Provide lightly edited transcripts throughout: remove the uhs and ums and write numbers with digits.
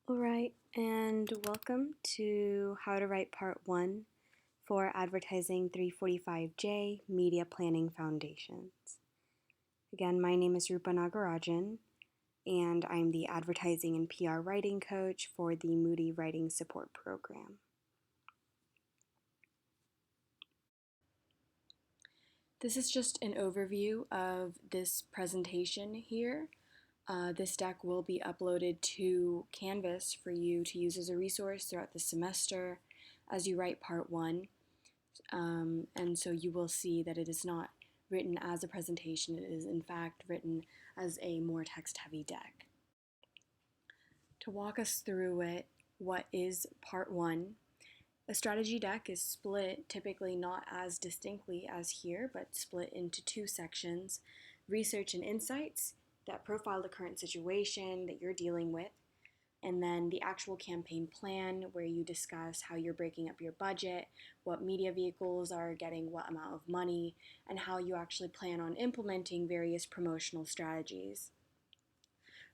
All right, and welcome to How to Write Part 1 for Advertising 345J Media Planning Foundations. Again, my name is Rupa Nagarajan, and I'm the Advertising and PR Writing Coach for the Moody Writing Support Program. This is just an overview of this presentation here. This deck will be uploaded to Canvas for you to use as a resource throughout the semester as you write Part 1. And so you will see that it is not written as a presentation, it is in fact written as a more text-heavy deck. To walk us through it, what is Part 1? A strategy deck is split, typically not as distinctly as here, but split into two sections: research and insights that profile the current situation that you're dealing with, and then the actual campaign plan where you discuss how you're breaking up your budget, what media vehicles are getting what amount of money, and how you actually plan on implementing various promotional strategies.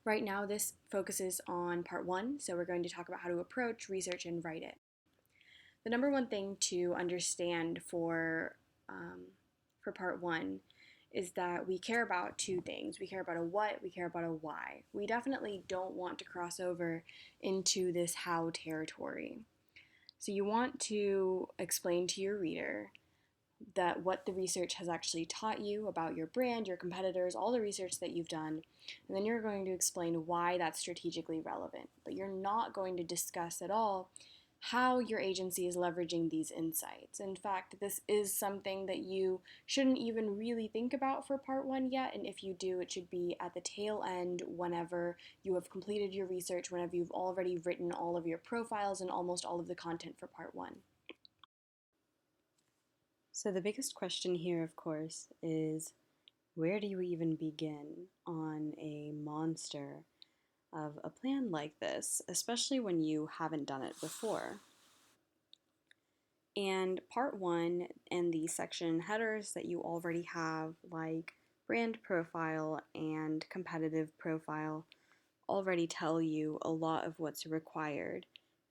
Right now, this focuses on Part 1, so we're going to talk about how to approach, research, and write it. The number one thing to understand for Part 1 is that we care about two things. We care about a what, we care about a why. We definitely don't want to cross over into this how territory. So you want to explain to your reader that what the research has actually taught you about your brand, your competitors, all the research that you've done, and then you're going to explain why that's strategically relevant. But you're not going to discuss at all how your agency is leveraging these insights. In fact, this is something that you shouldn't even really think about for Part 1 yet, and if you do, it should be at the tail end whenever you have completed your research, whenever you've already written all of your profiles and almost all of the content for Part 1. So the biggest question here, of course, is where do you even begin on a monster of a plan like this, especially when you haven't done it before? And Part 1 and the section headers that you already have, like brand profile and competitive profile, already tell you a lot of what's required.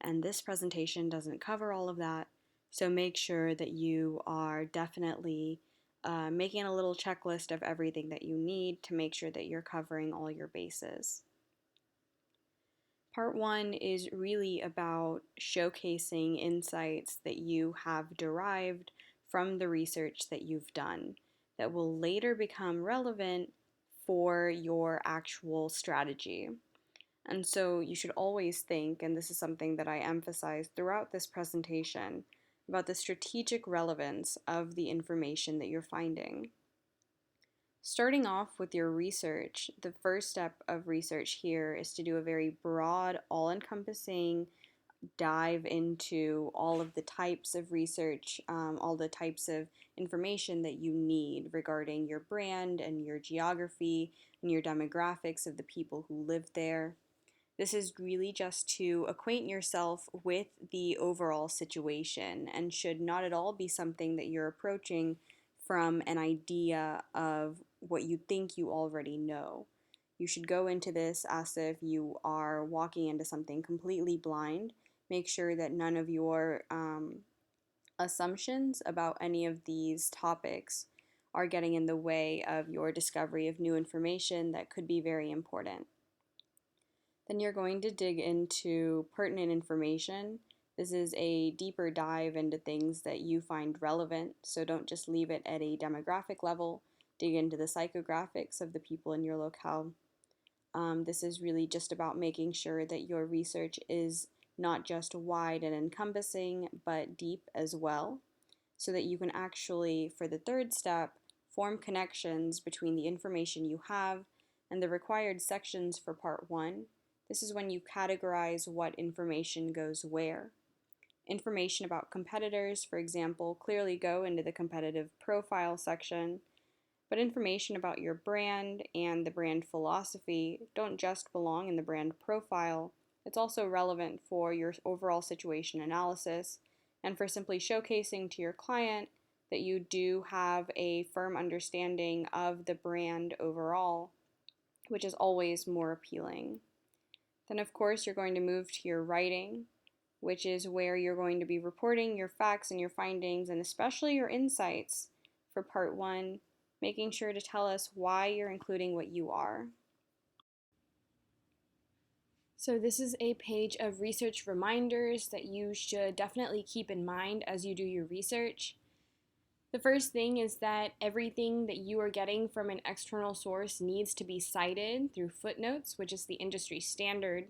And this presentation doesn't cover all of that, so make sure that you are definitely making a little checklist of everything that you need to make sure that you're covering all your bases. Part 1 is really about showcasing insights that you have derived from the research that you've done that will later become relevant for your actual strategy. And so you should always think, and this is something that I emphasize throughout this presentation, about the strategic relevance of the information that you're finding. Starting off with your research, the first step of research here is to do a very broad, all-encompassing dive into all of the types of research, all the types of information that you need regarding your brand and your geography and your demographics of the people who live there. This is really just to acquaint yourself with the overall situation and should not at all be something that you're approaching from an idea of what you think you already know. You should go into this as if you are walking into something completely blind. Make sure that none of your assumptions about any of these topics are getting in the way of your discovery of new information that could be very important. Then you're going to dig into pertinent information. This is a deeper dive into things that you find relevant, so don't just leave it at a demographic level. Dig into the psychographics of the people in your locale. This is really just about making sure that your research is not just wide and encompassing, but deep as well, so that you can actually, for the third step, form connections between the information you have and the required sections for Part 1. This is when you categorize what information goes where. Information about competitors, for example, clearly go into the competitive profile section, but information about your brand and the brand philosophy don't just belong in the brand profile. It's also relevant for your overall situation analysis and for simply showcasing to your client that you do have a firm understanding of the brand overall, which is always more appealing. Then, of course, you're going to move to your writing, which is where you're going to be reporting your facts and your findings, and especially your insights for part one, making sure to tell us why you're including what you are. So this is a page of research reminders that you should definitely keep in mind as you do your research. The first thing is that everything that you are getting from an external source needs to be cited through footnotes, which is the industry standard.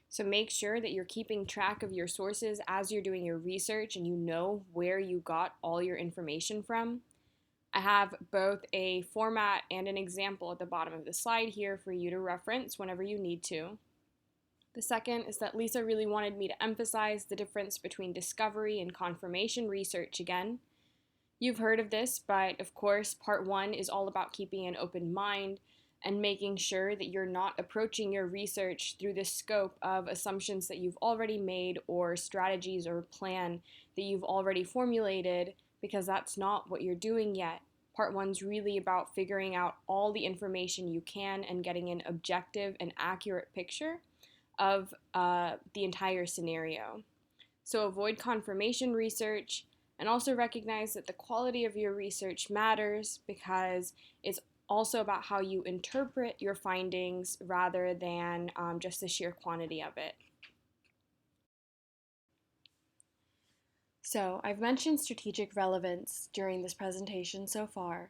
So make sure that you're keeping track of your sources as you're doing your research and you know where you got all your information from. I have both a format and an example at the bottom of the slide here for you to reference whenever you need to. The second is that Lisa really wanted me to emphasize the difference between discovery and confirmation research again. You've heard of this, but of course, part one is all about keeping an open mind and making sure that you're not approaching your research through the scope of assumptions that you've already made or strategies or plan that you've already formulated, because that's not what you're doing yet. Part one's really about figuring out all the information you can and getting an objective and accurate picture of the entire scenario. So avoid confirmation research, and also recognize that the quality of your research matters, because it's also about how you interpret your findings rather than just the sheer quantity of it. So I've mentioned strategic relevance during this presentation so far,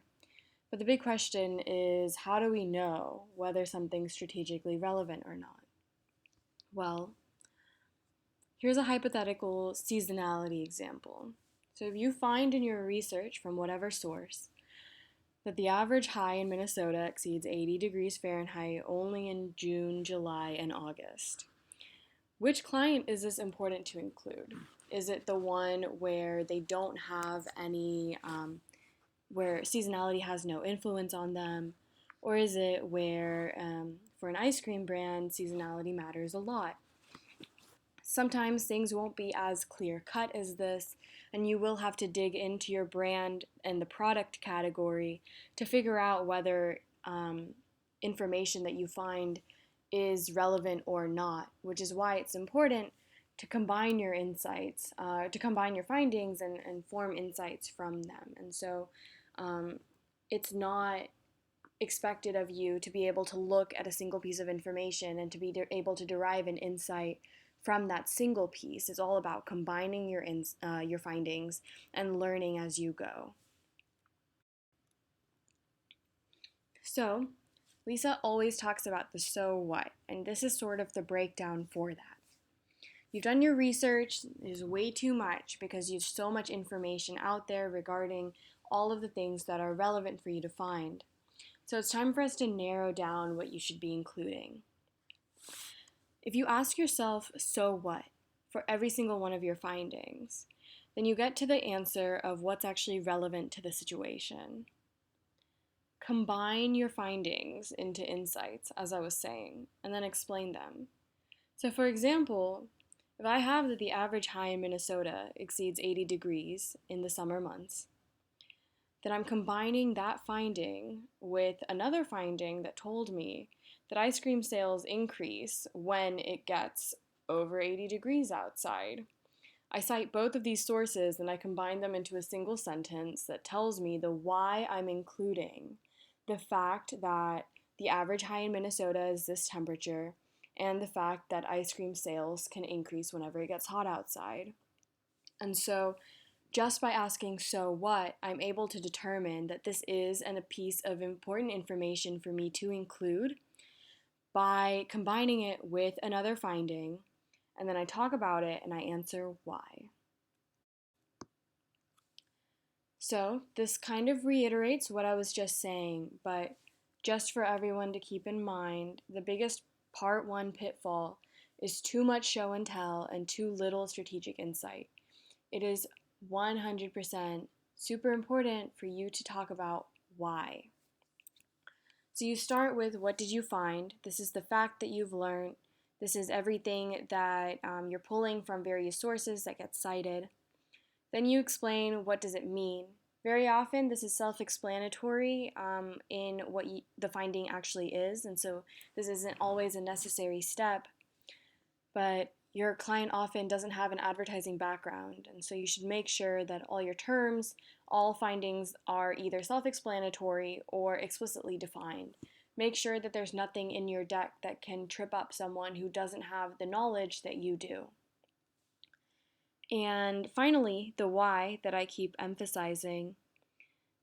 but the big question is, how do we know whether something's strategically relevant or not? Well, here's a hypothetical seasonality example. So if you find in your research from whatever source that the average high in Minnesota exceeds 80 degrees Fahrenheit only in June, July, and August, which client is this important to include? Is it the one where they don't have any, where seasonality has no influence on them? Or is it where, for an ice cream brand, seasonality matters a lot? Sometimes things won't be as clear cut as this, and you will have to dig into your brand and the product category to figure out whether information that you find is relevant or not, which is why it's important to combine your insights, to combine your findings and form insights from them. And so it's not expected of you to be able to look at a single piece of information and to be able to derive an insight from that single piece. It's all about combining your findings and learning as you go. So, Lisa always talks about the so what, and this is sort of the breakdown for that. You've done your research, there's way too much because there's so much information out there regarding all of the things that are relevant for you to find. So it's time for us to narrow down what you should be including. If you ask yourself, so what, for every single one of your findings, then you get to the answer of what's actually relevant to the situation. Combine your findings into insights, as I was saying, and then explain them. So for example, if I have that the average high in Minnesota exceeds 80 degrees in the summer months, then I'm combining that finding with another finding that told me that ice cream sales increase when it gets over 80 degrees outside. I cite both of these sources and I combine them into a single sentence that tells me the why I'm including the fact that the average high in Minnesota is this temperature and the fact that ice cream sales can increase whenever it gets hot outside. And so just by asking so what, I'm able to determine that this is a piece of important information for me to include by combining it with another finding, and then I talk about it and I answer why. So this kind of reiterates what I was just saying, but just for everyone to keep in mind, the biggest part one pitfall is too much show and tell and too little strategic insight. It is 100% super important for you to talk about why. So you start with, what did you find? This is the fact that you've learned. This is everything that you're pulling from various sources that get cited. Then you explain, what does it mean? Very often this is self-explanatory in what the finding actually is, and so this isn't always a necessary step. but your client often doesn't have an advertising background, and so you should make sure that all your terms, all findings are either self-explanatory or explicitly defined. Make sure that there's nothing in your deck that can trip up someone who doesn't have the knowledge that you do. And finally, the why that I keep emphasizing.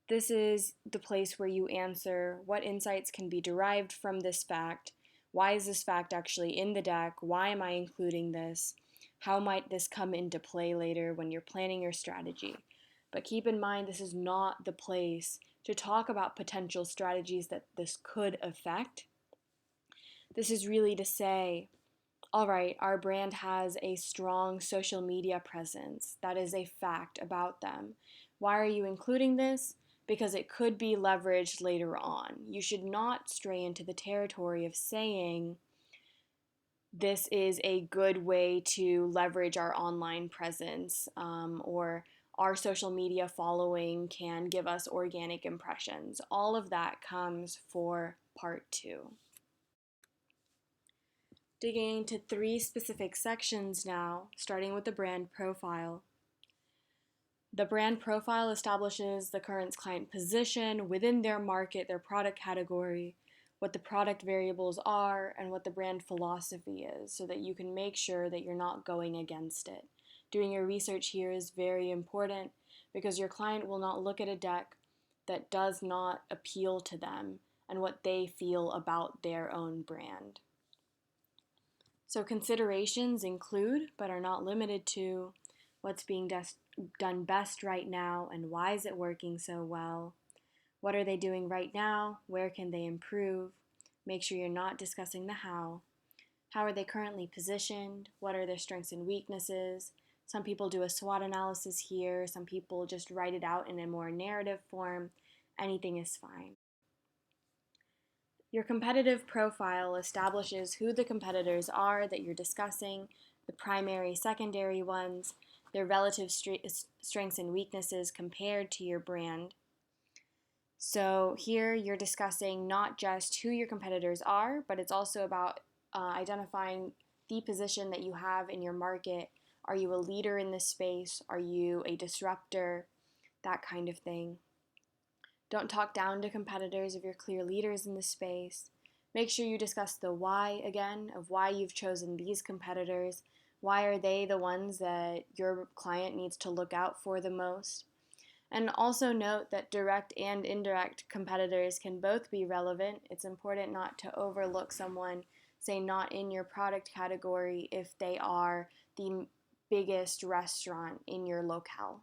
This is the place where you answer what insights can be derived from this fact. Why is this fact actually in the deck? Why am I including this? How might this come into play later when you're planning your strategy? But keep in mind, this is not the place to talk about potential strategies that this could affect. This is really to say, all right, our brand has a strong social media presence. That is a fact about them. Why are you including this? Because it could be leveraged later on. You should not stray into the territory of saying this is a good way to leverage our online presence, or our social media following can give us organic impressions. All of that comes for part 2. Digging into 3 specific sections now, starting with the brand profile. The brand profile establishes the current client position within their market, their product category, what the product variables are, and what the brand philosophy is, so that you can make sure that you're not going against it. Doing your research here is very important because your client will not look at a deck that does not appeal to them and what they feel about their own brand. So considerations include, but are not limited to, what's being done best right now and why is it working so well? What are they doing right now? Where can they improve? Make sure you're not discussing the how. How are they currently positioned? What are their strengths and weaknesses? Some people do a SWOT analysis here. Some people just write it out in a more narrative form. Anything is fine. Your competitive profile establishes who the competitors are that you're discussing, the primary, secondary ones, their relative strengths and weaknesses compared to your brand. So here you're discussing not just who your competitors are, but it's also about identifying the position that you have in your market. Are you a leader in this space? Are you a disruptor? That kind of thing. Don't talk down to competitors if you're clear leaders in the space. Make sure you discuss the why again, of why you've chosen these competitors. Why are they the ones that your client needs to look out for the most? And also note that direct and indirect competitors can both be relevant. It's important not to overlook someone, say not in your product category, if they are the biggest restaurant in your locale.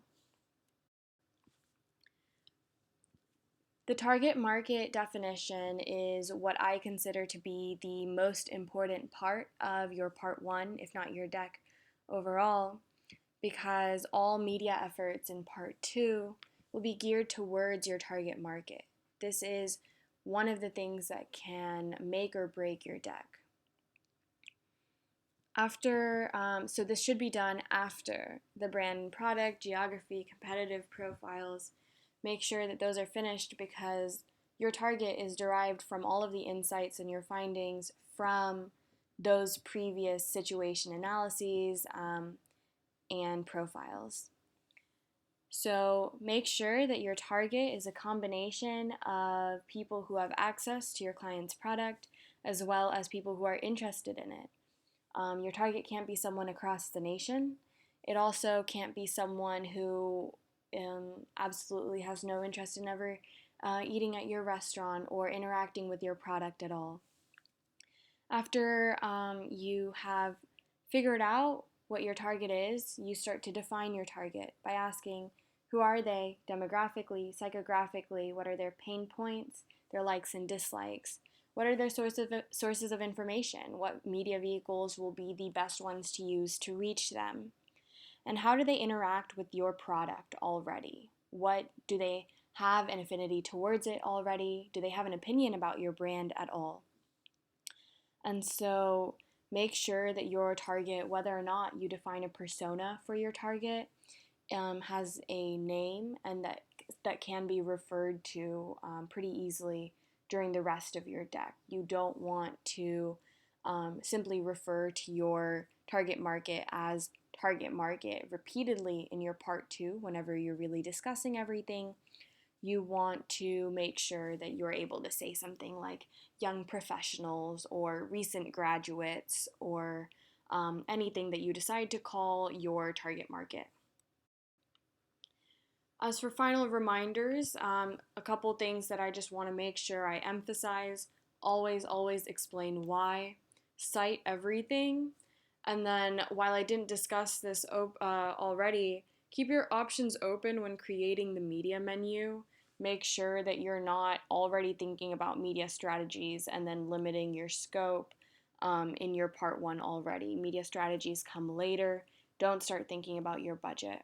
The target market definition is what I consider to be the most important part of your part 1, if not your deck overall, because all media efforts in part 2 will be geared towards your target market. This is one of the things that can make or break your deck. So this should be done after the brand and product, geography, competitive profiles. Make sure that those are finished because your target is derived from all of the insights and your findings from those previous situation analyses and profiles. So make sure that your target is a combination of people who have access to your client's product as well as people who are interested in it. Your target can't be someone across the nation. It also can't be someone who absolutely has no interest in ever eating at your restaurant or interacting with your product at all. After you have figured out what your target is, you start to define your target by asking, who are they demographically, psychographically, what are their pain points, their likes and dislikes, what are their sources of information, what media vehicles will be the best ones to use to reach them, and how do they interact with your product already? What do they have an affinity towards it already? Do they have an opinion about your brand at all? And so make sure that your target, whether or not you define a persona for your target, has a name and that can be referred to pretty easily during the rest of your deck. You don't want to simply refer to your target market as target market repeatedly in your part two whenever you're really discussing everything. You want to make sure that you're able to say something like young professionals or recent graduates or anything that you decide to call your target market. As for final reminders, a couple things that I just want to make sure I emphasize. Always explain why. Cite everything. And then, while I didn't discuss this already, keep your options open when creating the media menu. Make sure that you're not already thinking about media strategies and then limiting your scope in your part one already. Media strategies come later. Don't start thinking about your budget.